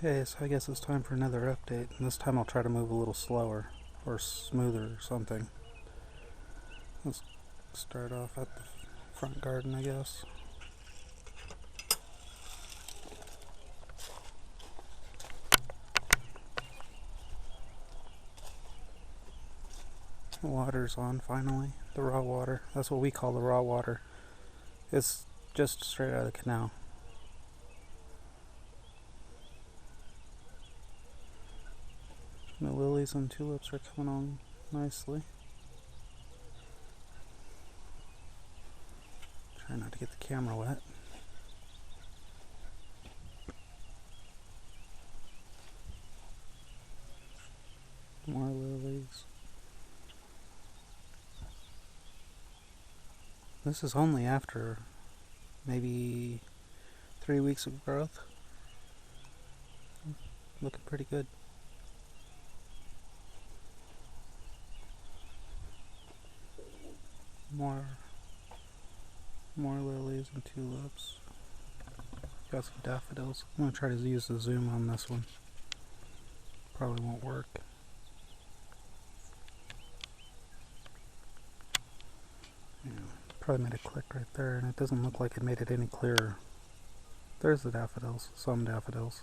Okay, so I guess it's time for another update, and this time I'll try to move a little slower, or smoother, or something. Let's start off at the front garden, I guess. The water's on finally, the raw water. That's what we call the raw water. It's just straight out of the canal. The lilies and tulips are coming on nicely. Try not to get the camera wet. More lilies. This is only after maybe 3 weeks of growth. Looking pretty good. More lilies and tulips. Got some daffodils. I'm going to try to use the zoom on this one. Probably won't work. Yeah, probably made a click right there, and it doesn't look like it made it any clearer. There's the daffodils, some daffodils.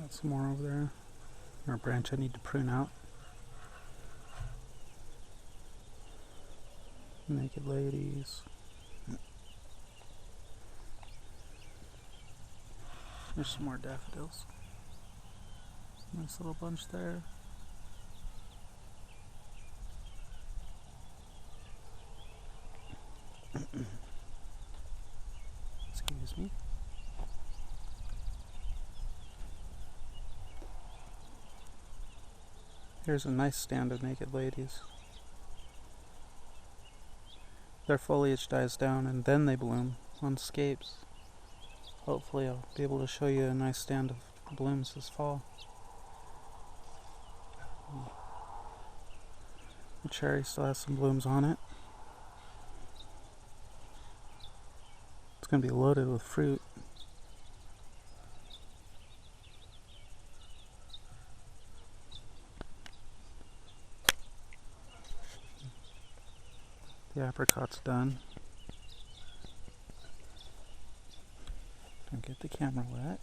Got some more over there. Our branch I need to prune out. Naked ladies. There's some more daffodils. Nice little bunch there. Excuse me. Here's a nice stand of naked ladies. Their foliage dies down and then they bloom on scapes. Hopefully I'll be able to show you a nice stand of blooms this fall. The cherry still has some blooms on it. It's going to be loaded with fruit. The apricot's done. Don't get the camera wet.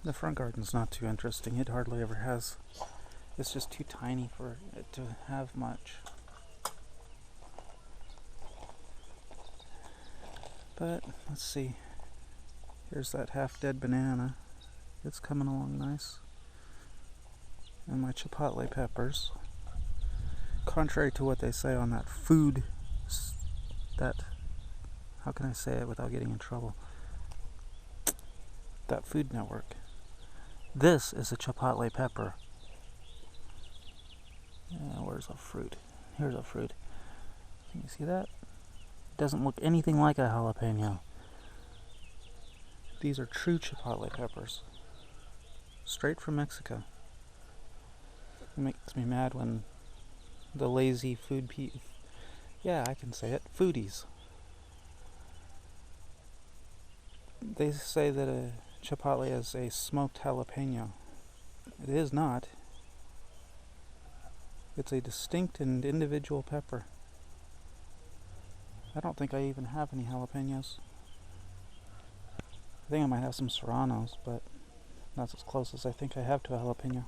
The front garden's not too interesting. It hardly ever has. It's just too tiny for it to have much. But let's see. Here's that half-dead banana. It's coming along nice. And my chipotle peppers. Contrary to what they say on that food, how can I say it without getting in trouble? That Food Network. This is a chipotle pepper. Where's a fruit? Here's a fruit. Can you see that? It doesn't look anything like a jalapeno. These are true chipotle peppers. Straight from Mexico. It makes me mad when the lazy yeah, I can say it, foodies. They say that a chipotle is a smoked jalapeno. It is not. It's a distinct and individual pepper. I don't think I even have any jalapenos. I think I might have some serranos, but that's as close as I think I have to a jalapeno.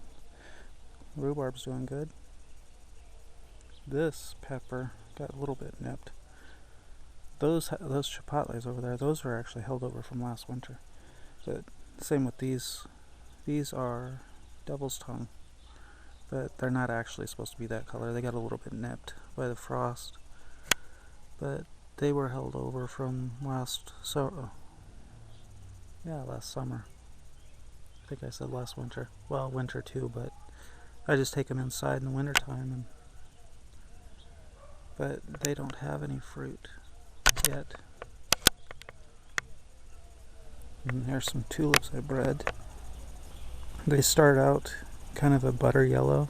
Rhubarb's doing good. This pepper got a little bit nipped. Those chipotles over there, those are actually held over from last winter. But same with these. These are devil's tongue, but they're not actually supposed to be that color. They got a little bit nipped by the frost, but they were held over from last summer. I think I said last winter. Well, winter too, but I just take them inside in the wintertime, but they don't have any fruit yet. And there's some tulips I bred. They start out kind of a butter yellow,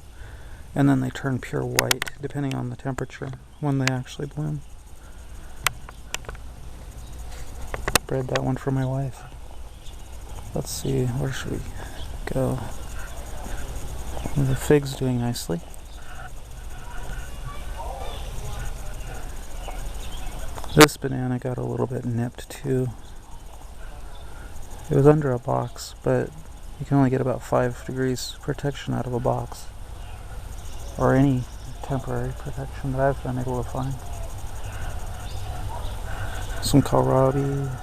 and then they turn pure white depending on the temperature when they actually bloom. Bred that one for my wife. Let's see, where should we go? The fig's doing nicely. This banana got a little bit nipped too. It was under a box, but you can only get about 5 degrees protection out of a box, or any temporary protection that I've been able to find. Some kohlrabi.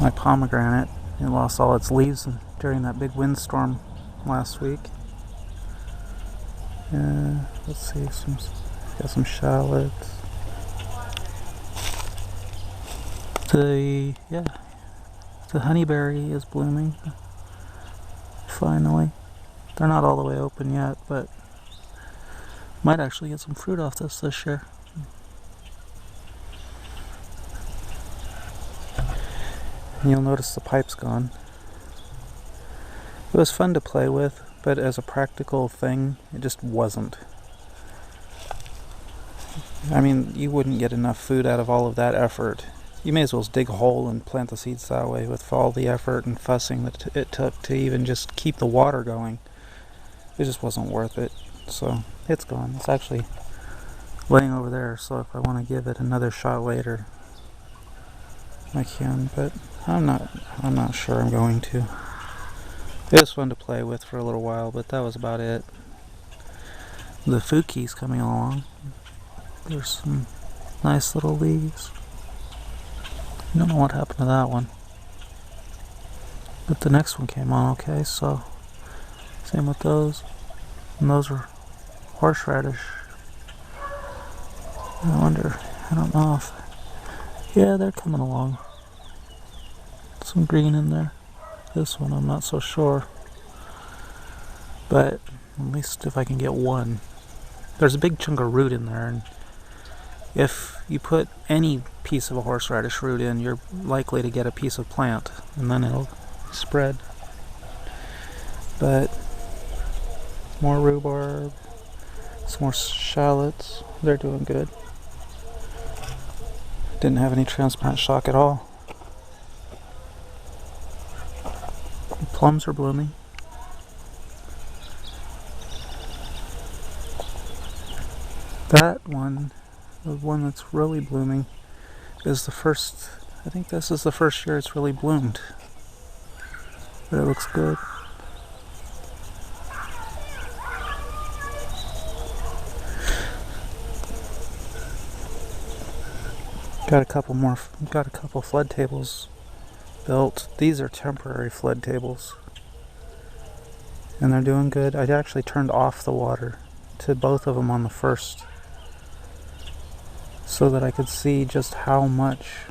My pomegranate, it lost all its leaves during that big windstorm last week. Let's see, got some shallots. The honeyberry is blooming. Finally. They're not all the way open yet, but might actually get some fruit off this year. You'll notice the pipe's gone. It was fun to play with, but as a practical thing, it just wasn't. I mean, you wouldn't get enough food out of all of that effort. You may as well just dig a hole and plant the seeds that way with all the effort and fussing that it took to even just keep the water going. It just wasn't worth it. So, it's gone. It's actually laying over there, so if I want to give it another shot later, I can, but I'm not sure I'm going to. It was fun to play with for a little while, but that was about it. The Fuki's coming along. There's some nice little leaves. I don't know what happened to that one, but the next one came on okay, so same with those. And those are horseradish. I don't know if, yeah, they're coming along. Some green in there. This one I'm not so sure, but at least if I can get one. There's a big chunk of root in there, and if you put any piece of a horseradish root in, you're likely to get a piece of plant, and then it'll spread. But more rhubarb, some more shallots. They're doing good. Didn't have any transplant shock at all. Plums are blooming. That one, the one that's really blooming, is the first, I think this is the first year it's really bloomed. But it looks good. Got a couple flood tables built. These are temporary flood tables, and they're doing good. I actually turned off the water to both of them on the first, so that I could see just how much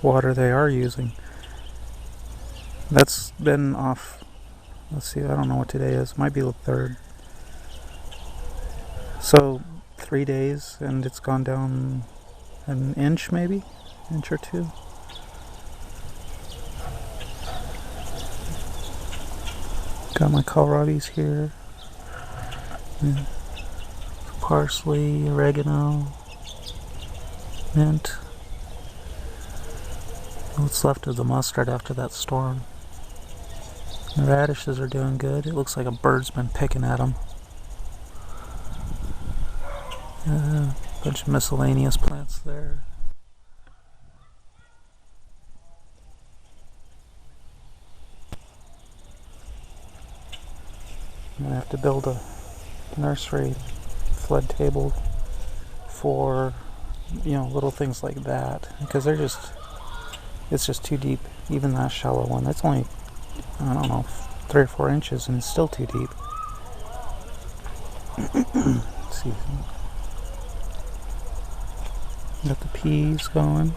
water they are using. That's been off, let's see, I don't know what today is, might be the 3rd. So 3 days, and it's gone down an inch, maybe, inch or two. Got my kohlrabis here. Parsley, oregano, mint. What's left of the mustard after that storm. The radishes are doing good. It looks like a bird's been picking at them. A bunch of miscellaneous plants there. I'm gonna have to build a nursery flood table for, little things like that, because it's just too deep. Even that shallow one, that's only, I don't know, 3 or 4 inches, and it's still too deep. Let's see. Got the peas going.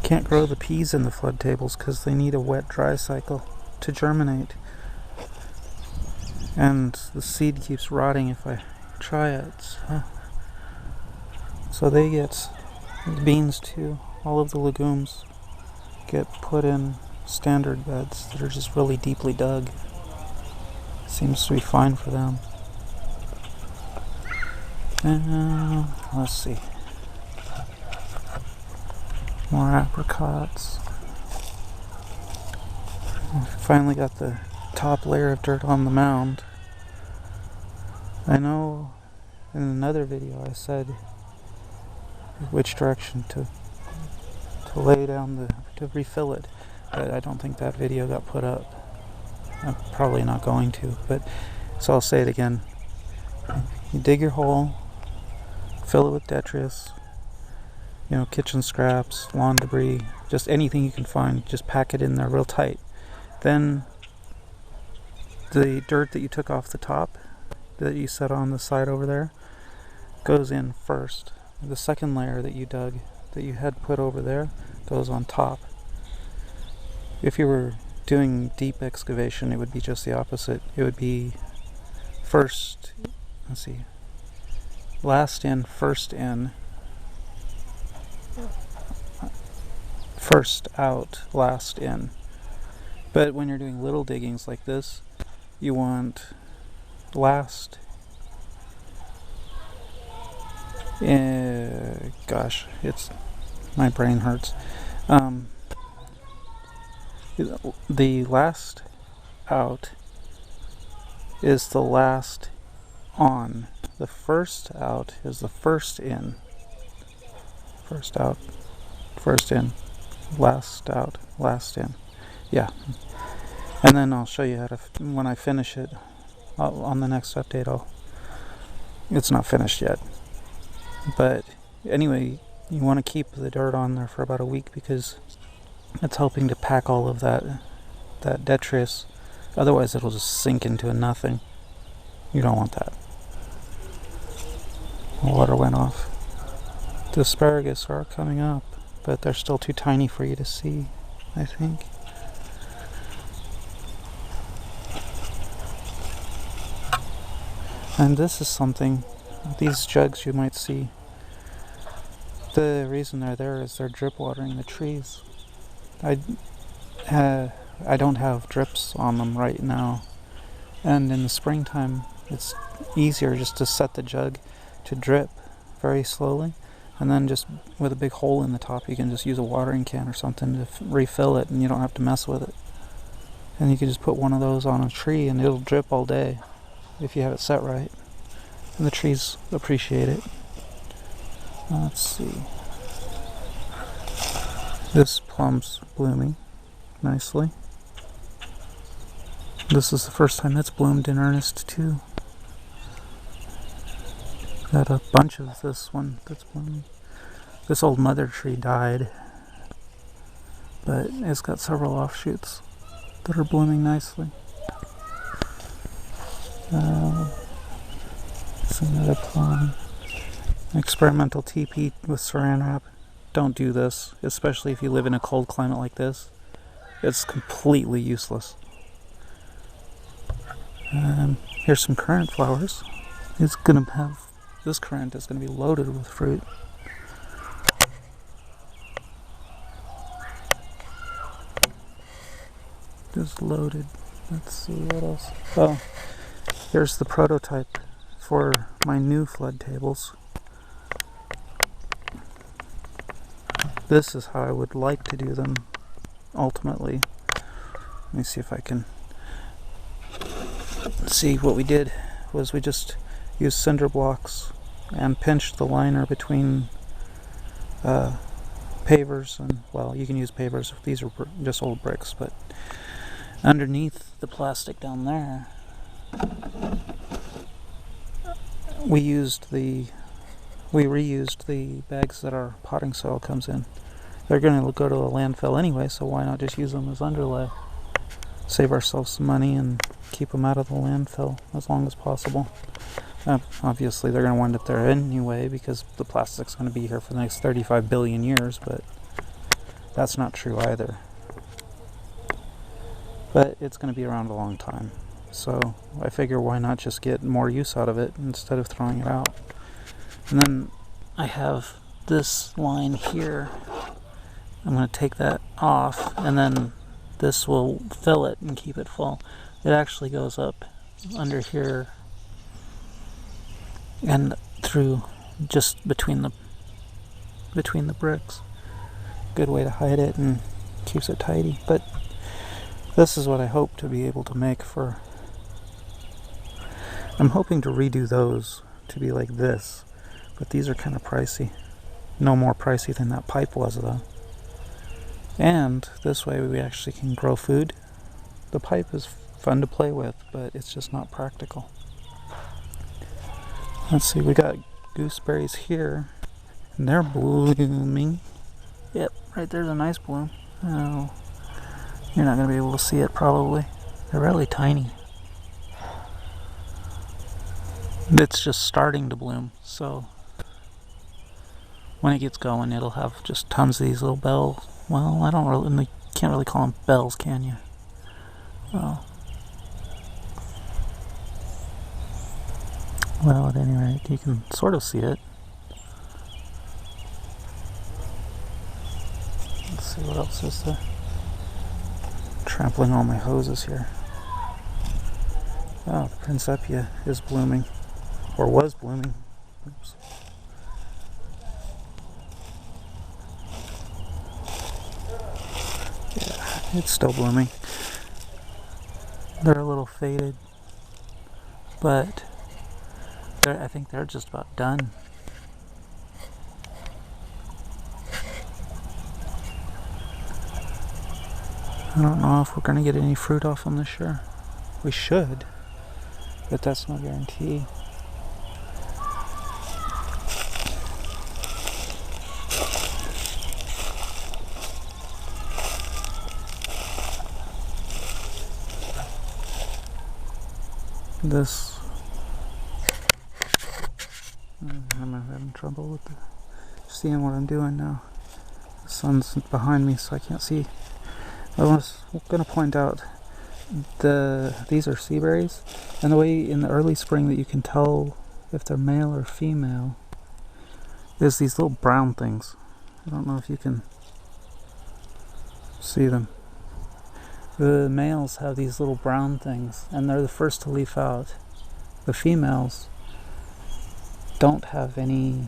Can't grow the peas in the flood tables because they need a wet-dry cycle to germinate. And the seed keeps rotting if I try it. So they get beans too. All of the legumes get put in standard beds that are just really deeply dug. Seems to be fine for them. Let's see. More apricots. Finally got the top layer of dirt on the mound. I know in another video I said which direction to lay down to refill it, but I don't think that video got put up. I'm probably not going to, but so I'll say it again. You dig your hole, fill it with detritus, kitchen scraps, lawn debris, just anything you can find, just pack it in there real tight. Then the dirt that you took off the top, that you set on the side over there, goes in first. The second layer that you dug, that you had put over there, goes on top. If you were doing deep excavation, it would be just the opposite. It would be first, last in, first in, first out, last in. But when you're doing little diggings like this, you want last. Gosh, my brain hurts. The last out is the last on. The first out is the first in. First out, first in. Last out, last in. Yeah. And then I'll show you how to, when I finish it, on the next update, it's not finished yet. But anyway, you want to keep the dirt on there for about a week because it's helping to pack all of that detritus. Otherwise it'll just sink into nothing. You don't want that. The water went off. The asparagus are coming up, but they're still too tiny for you to see, I think. And this is something, these jugs you might see, the reason they're there is they're drip watering the trees. I don't have drips on them right now, and in the springtime it's easier just to set the jug to drip very slowly, and then just with a big hole in the top you can just use a watering can or something to refill it, and you don't have to mess with it. And you can just put one of those on a tree and it'll drip all day if you have it set right, and the trees appreciate it. Let's see. This plum's blooming nicely. This is the first time it's bloomed in earnest too. Got a bunch of this one that's blooming. This old mother tree died, but it's got several offshoots that are blooming nicely. It's another plum. Experimental TP with saran wrap. Don't do this, especially if you live in a cold climate like this. It's completely useless. Here's some currant flowers. This currant is going to be loaded with fruit. Just loaded. Let's see what else. Oh, here's the prototype for my new flood tables. This is how I would like to do them ultimately. Let me see if I can see. What we did was we just used cinder blocks and pinched the liner between pavers, and well, you can use pavers if these are just old bricks, but underneath the plastic down there we reused the bags that our potting soil comes in. They're going to go to a landfill anyway, so why not just use them as underlay? Save ourselves some money and keep them out of the landfill as long as possible. Obviously they're going to wind up there anyway because the plastic's going to be here for the next 35 billion years, but that's not true either. But it's going to be around a long time, so I figure why not just get more use out of it instead of throwing it out. And then I have this line here. I'm going to take that off, and then this will fill it and keep it full. It actually goes up under here and through just between the bricks. Good way to hide it and keeps it tidy. But this is what I hope to be able to make for... I'm hoping to redo those to be like this, but these are kind of pricey. No more pricey than that pipe was, though. And this way we actually can grow food. The pipe is fun to play with, but it's just not practical. Let's see, we got gooseberries here, and they're blooming. Yep, right there's a nice bloom. Oh, you're not going to be able to see it probably. They're really tiny. It's just starting to bloom, so when it gets going, it'll have just tons of these little bells. Well, I don't really, can't really call them bells, can you? Well, at any rate, you can sort of see it. Let's see what else is there. Trampling all my hoses here. Oh, the Principia is blooming. Or was blooming. Oops. Yeah, it's still blooming. They're a little faded, but I think they're just about done. I don't know if we're going to get any fruit off them this year. We should, but that's no guarantee. This, I'm having trouble with seeing what I'm doing now. The sun's behind me, so I can't see. I was going to point out these are sea berries, and the way in the early spring that you can tell if they're male or female is these little brown things. I don't know if you can see them. The males have these little brown things, and they're the first to leaf out. The females don't have any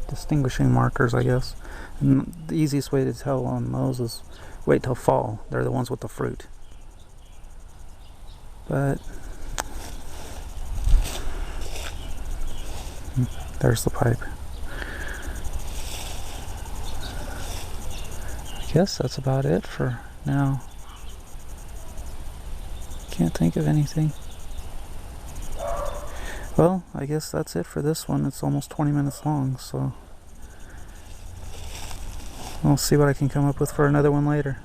distinguishing markers, I guess. And the easiest way to tell on those is wait till fall. They're the ones with the fruit. But there's the pipe. I guess that's about it for now. Can't think of anything. Well, I guess that's it for this one. It's almost 20 minutes long, so I'll see what I can come up with for another one later.